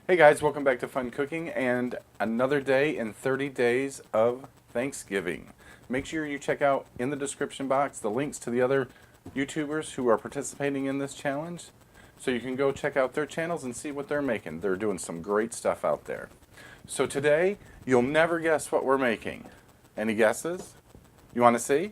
Hey guys, welcome back to Fun Cooking and another day in 30 days of Thanksgiving. Make sure you check out in the description box the links to the other YouTubers who are participating in this challenge so you can go check out their channels and see what they're making. They're doing some great stuff out there. So today, you'll never guess what we're making. Any guesses? You want to see?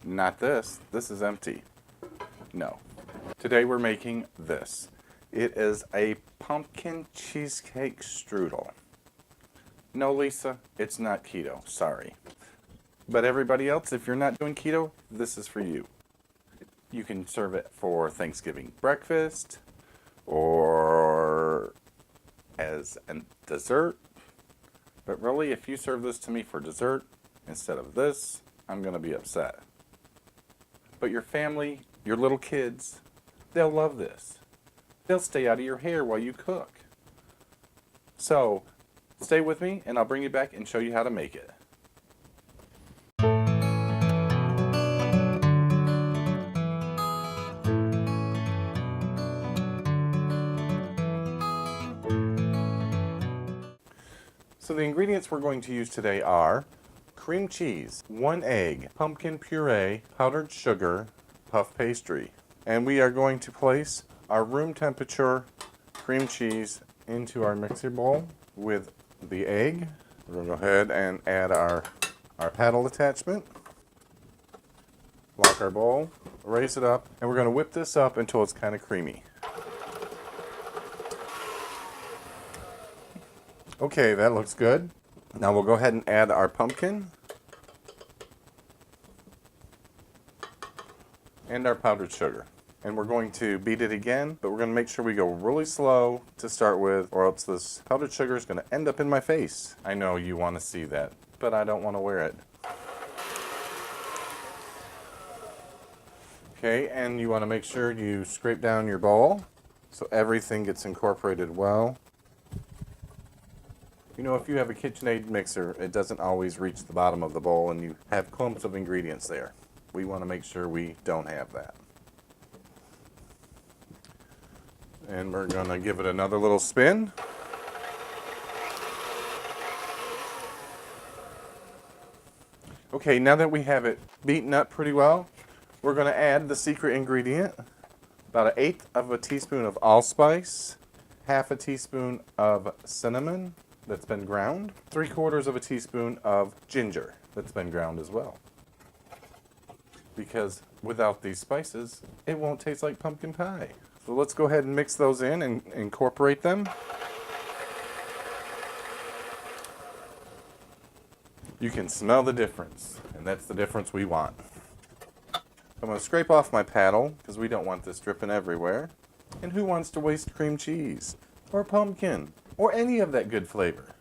Not this. This is empty. No. Today we're making this. It is a pumpkin cheesecake strudel. No, Lisa, it's not keto. Sorry. But everybody else, if you're not doing keto, this is for you. You can serve it for Thanksgiving breakfast or as a dessert. But really, if you serve this to me for dessert instead of this, I'm going to be upset. But your family, your little kids, they'll love this. They'll stay out of your hair while you cook. So, stay with me and I'll bring you back and show you how to make it. So the ingredients we're going to use today are cream cheese, 1 egg, pumpkin puree, powdered sugar, puff pastry. And we are going to place our room temperature cream cheese into our mixer bowl with the egg. We're going to go ahead and add our paddle attachment. Lock our bowl, raise it up, and we're going to whip this up until it's kind of creamy. Okay, that looks good. Now we'll go ahead and add our pumpkin and our powdered sugar. And we're going to beat it again, but we're going to make sure we go really slow to start with, or else this powdered sugar is going to end up in my face. I know you want to see that, but I don't want to wear it. Okay, and you want to make sure you scrape down your bowl so everything gets incorporated well. You know, if you have a KitchenAid mixer, it doesn't always reach the bottom of the bowl and you have clumps of ingredients there. We want to make sure we don't have that. And we're going to give it another little spin. Okay, now that we have it beaten up pretty well, we're going to add the secret ingredient. About 1/8 of a teaspoon of allspice, 1/2 teaspoon of cinnamon that's been ground, 3/4 of a teaspoon of ginger that's been ground as well. Because without these spices, it won't taste like pumpkin pie. So let's go ahead and mix those in and incorporate them. You can smell the difference, and that's the difference we want. I'm going to scrape off my paddle, because we don't want this dripping everywhere. And who wants to waste cream cheese, or pumpkin, or any of that good flavor?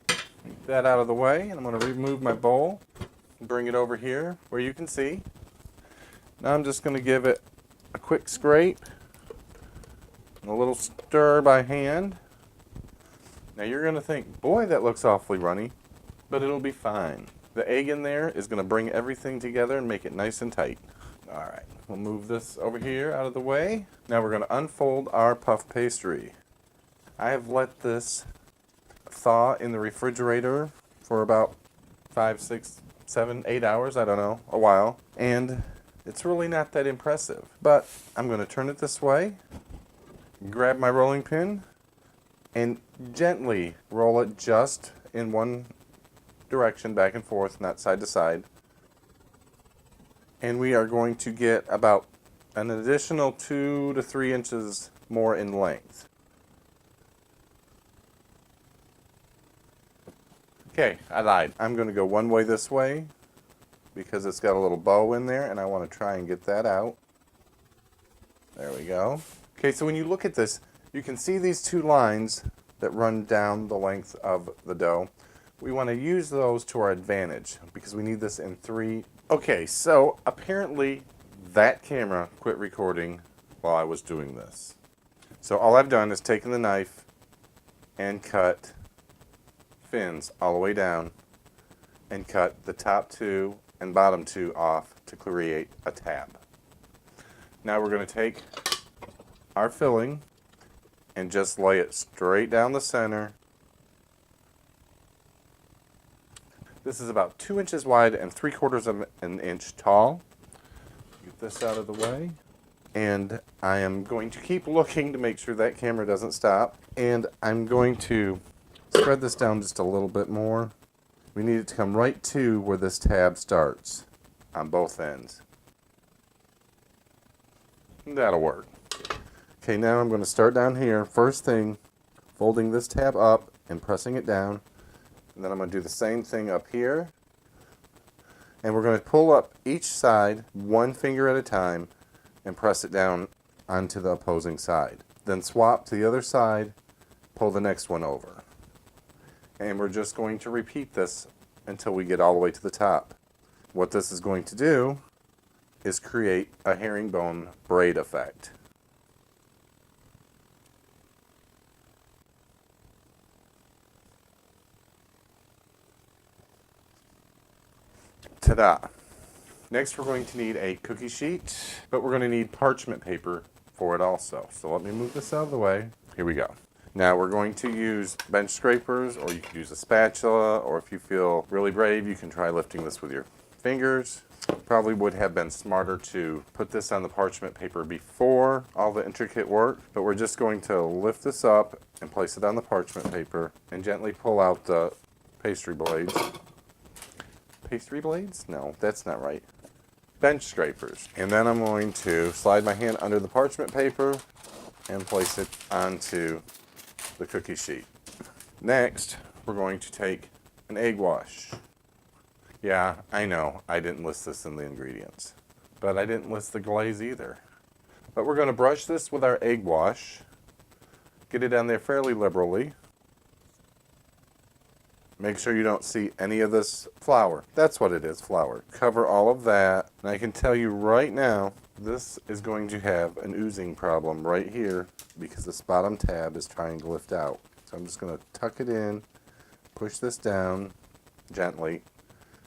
Get that out of the way, and I'm going to remove my bowl, and bring it over here, where you can see. Now I'm just going to give it a quick scrape. A little stir by hand. Now you're going to think, boy, that looks awfully runny, but it'll be fine. The egg in there is going to bring everything together and make it nice and tight. All right, we'll move this over here out of the way. Now we're going to unfold our puff pastry. I have let this thaw in the refrigerator for about 5, 6, 7, 8 hours, I don't know, a while. And it's really not that impressive, but I'm going to turn it this way. Grab my rolling pin and gently roll it just in one direction, back and forth, not side to side. And we are going to get about an additional 2 to 3 inches more in length. Okay, I lied. I'm going to go one way this way because it's got a little bow in there and I want to try and get that out. There we go. Okay, so when you look at this, you can see these 2 lines that run down the length of the dough. We want to use those to our advantage because we need this in 3. Okay, so apparently that camera quit recording while I was doing this. So all I've done is taken the knife and cut fins all the way down and cut the top 2 and bottom 2 off to create a tab. Now we're going to take our filling and just lay it straight down the center. This is about 2 inches wide and 3/4 of an inch tall. Get this out of the way. And I am going to keep looking to make sure that camera doesn't stop. And I'm going to spread this down just a little bit more. We need it to come right to where this tab starts on both ends. That'll work. Okay, now I'm going to start down here. First thing, folding this tab up and pressing it down. And then I'm going to do the same thing up here. And we're going to pull up each side one finger at a time and press it down onto the opposing side. Then swap to the other side, pull the next one over. And we're just going to repeat this until we get all the way to the top. What this is going to do is create a herringbone braid effect. Ta-da! Next we're going to need a cookie sheet, but we're going to need parchment paper for it also. So let me move this out of the way. Here we go. Now we're going to use bench scrapers, or you can use a spatula, or if you feel really brave, you can try lifting this with your fingers. Probably would have been smarter to put this on the parchment paper before all the intricate work, but we're just going to lift this up and place it on the parchment paper and gently pull out the pastry blades. Pastry blades? No, that's not right. Bench scrapers. And then I'm going to slide my hand under the parchment paper and place it onto the cookie sheet. Next, we're going to take an egg wash. Yeah, I know, I didn't list this in the ingredients, but I didn't list the glaze either. But we're going to brush this with our egg wash, get it on there fairly liberally. Make sure you don't see any of this flour. That's what it is, flour. Cover all of that. And I can tell you right now, this is going to have an oozing problem right here because this bottom tab is trying to lift out. So I'm just going to tuck it in, push this down gently,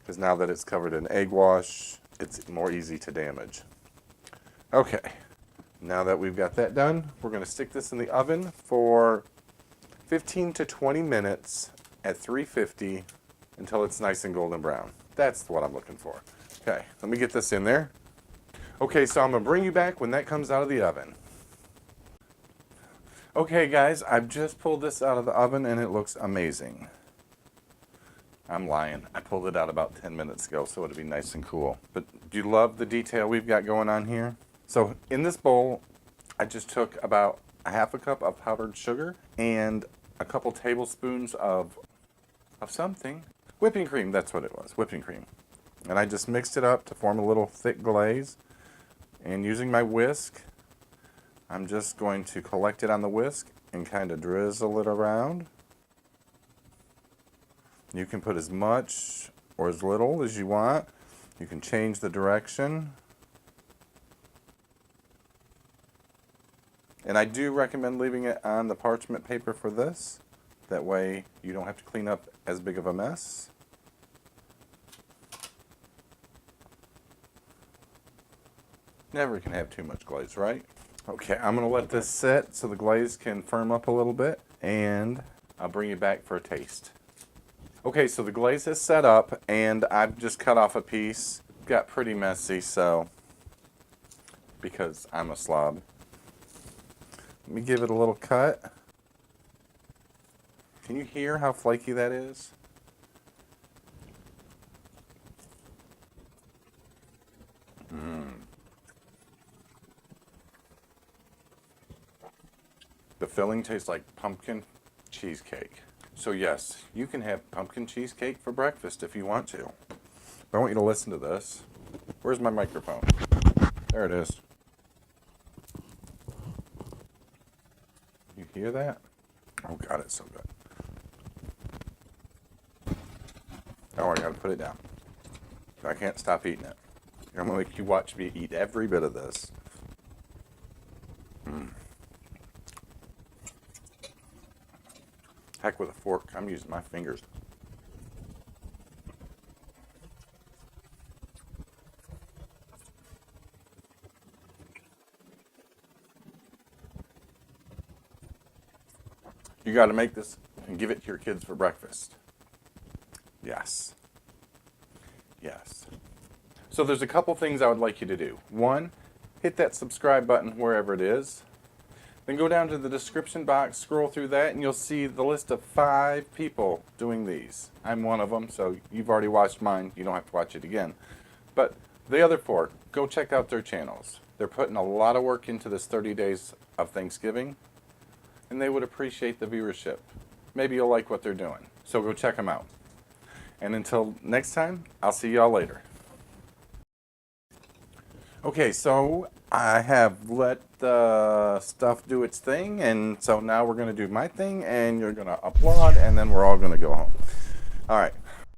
because now that it's covered in egg wash, it's more easy to damage. Okay, now that we've got that done, we're going to stick this in the oven for 15 to 20 minutes at 350 until it's nice and golden brown. That's what I'm looking for. Okay, let me get this in there. Okay, so I'm going to bring you back when that comes out of the oven. Okay guys, I've just pulled this out of the oven and it looks amazing. I'm lying. I pulled it out about 10 minutes ago so it'll be nice and cool. But do you love the detail we've got going on here? So in this bowl, I just took about a half a cup of powdered sugar and a couple tablespoons of something. Whipping cream, that's what it was, whipping cream. And I just mixed it up to form a little thick glaze. And using my whisk, I'm just going to collect it on the whisk and kind of drizzle it around. You can put as much or as little as you want. You can change the direction. And I do recommend leaving it on the parchment paper for this. That way you don't have to clean up as big of a mess. Never can have too much glaze, right? Okay, I'm going to let this sit so the glaze can firm up a little bit, and I'll bring you back for a taste. Okay, so the glaze is set up, and I've just cut off a piece. Got pretty messy, so, because I'm a slob. Let me give it a little cut. Can you hear how flaky that is? The filling tastes like pumpkin cheesecake. So yes, you can have pumpkin cheesecake for breakfast if you want to. But I want you to listen to this. Where's my microphone? There it is. You hear that? Oh God, it's so good. Oh, I gotta put it down. I can't stop eating it. I'm gonna make you watch me eat every bit of this. Heck with a fork, I'm using my fingers. You got to make this and give it to your kids for breakfast. Yes. Yes. So there's a couple things I would like you to do. One, hit that subscribe button wherever it is. Then go down to the description box, scroll through that, and you'll see the list of 5 people doing these. I'm one of them, so you've already watched mine. You don't have to watch it again. But the other 4, go check out their channels. They're putting a lot of work into this 30 days of Thanksgiving, and they would appreciate the viewership. Maybe you'll like what they're doing. So go check them out. And until next time, I'll see y'all later. Okay, so I have let the stuff do its thing, and so now we're going to do my thing, and you're going to applaud, and then we're all going to go home. All right.